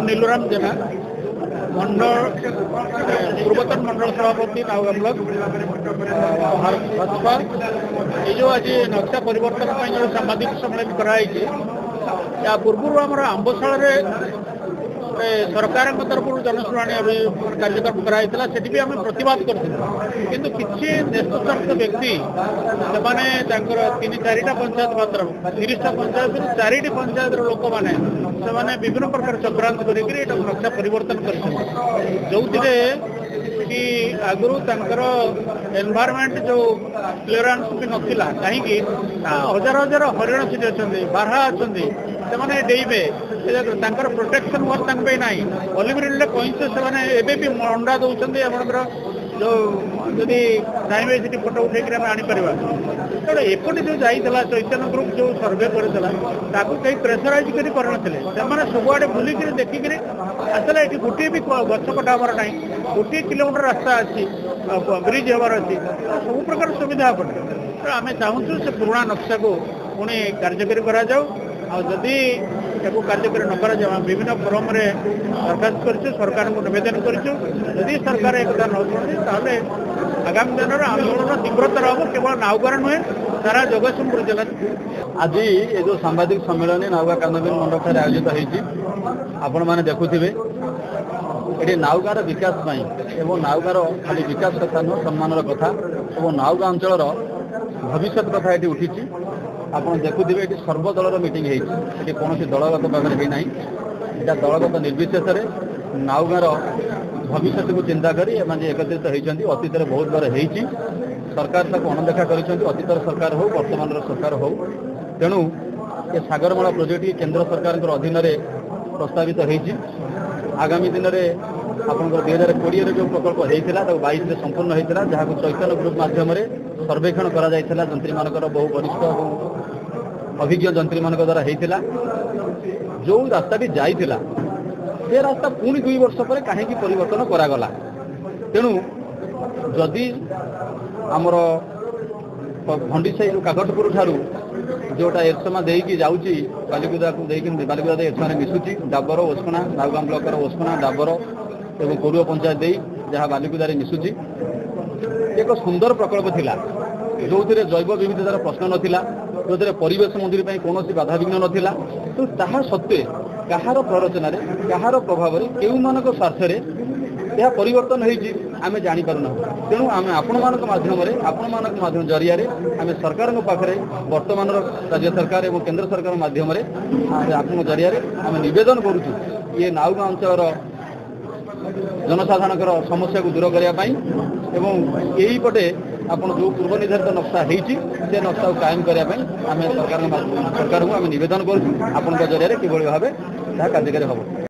नीलुराम जेना मंडल पूर्वतन मंडल सभापति नाउगा ब्लॉक भाजपा ये जो आज नक्शा परिवर्तन जो सामाजिक सम्मेलन कराई या पूर्व आम आंबशाल सरकार तरफ जनशुणी अभी कार्यक्रम कराई भी आम प्रतिवाद करूँ किसी नेतृत्व व्यक्ति से 3-4टा पंचायत मात्र 30टा पंचायत 4टी पंचायत लोक मैंने विभिन्न प्रकार चक्रांत कर नक्शा परिवर्तन कर जो कि आगुरी एनवायरमेंट जो क्लियरेंस भी नाला कहीं हजार हजार हरिण सीट अच्छा बारहा अच्छा से डेबे प्रोटेक्शन वर्क ना अलिमिटेड कहीं से अंडा दौरान आमर जो जदि चाहे सी फोटो उठे आनीपर तेनाली एपटे जो जाइला चैतन्य ग्रुप जो सर्वे करता कहीं प्रेसराइज कर सबुआड़े बुलिक देखिक आसला ये गोटे भी गछ कटा हमार ना 1 किलोमीटर रास्ता अच्छी ब्रिज हबार अच्छी सब प्रकार सुविधा पड़े आम चाहूँ से पुराणा नक्शा को पुणी कार्यकारी करी कार्यकारी न कर विभिन्न फोरम दरखास्त कर सरकार को नवेदन करी सरकार एक नौते आगामी दिन में आंदोलन तीव्रतर हम केवल नाउगार नुहे सारा जगतसिंहपुर जिला। आज ये जो सांबादिक सम्मेलन नाउगा कांदबिल मंडप आयोजित होती आपण मैंने देखुवे ये नाउगार विकास एवं नाउगार खाली विकास कथा नुह सम्मान कथा और नाउगा अंचल भविष्य कथा ये उठी आप देखुवे ये सर्वदल मीटिंग होती कौन दलगत भाव में ना यहाँ दलगत निर्विशेष नाउगार भविष्य को चिंता करी एकत्रित होती अतीत बहुत बार होती सरकार ताको अणदेखा कर अतीतर सरकार हो वर्तमान सरकार हो तेणु ये सागरमाला प्रोजेक्ट केंद्र सरकार अधीन प्रस्तावित होती आगामी दिन में आपंकर 2020 जो प्रकल्प होता 22 संपूर्ण होता जहाँ चैतन्य ग्रुप मध्यम सर्वेक्षण कर जंत्री मान बहु वरिष्ठ और अभिज्ञ जंत्री मान द्वारा होता जो रास्ता जाइला से रास्ता पुणी 2 वर्ष पर कहीं परिवर्तन करागला तेणु जदि आमर भंडीसाई काकटपुर ठारू जोटा एरसमा देकी जाऊँगी बालिकुदा को बालिकुदा एरसमा मिशुची डाबर ओस्कणा नाउगाम ब्लॉकर ओस्कणा डाबर एवं कोरुआ पंचायत दे जहाँ बालिकुदारे मिशुची एक सुंदर प्रकल्प थिला जो जैव विविधतार प्रश्न नाला जो परिवेश मंत्री कौन बाधा विघ्न नाला तो ताहा सत्वे कहार प्ररोचन कहार प्रभाव केउ मानक स्वार्थ यह परिवर्तन होमें जापारूना तेणु आम आपण माध्यम जरिया आम सरकार पाखे वर्तमान राज्य सरकार और केंद्र सरकार माध्यम आपण जरिया आम नवेदन करुचु ये नाउगा अंचल जनसाधारण समस्या को दूर करने यही पटे आप जो पूर्व निर्धारित नक्शा होती नक्शा को कायम करने आम सरकार को आम नवेदन करुँ आपण जरिया किभली भाव कार्यकारी हम।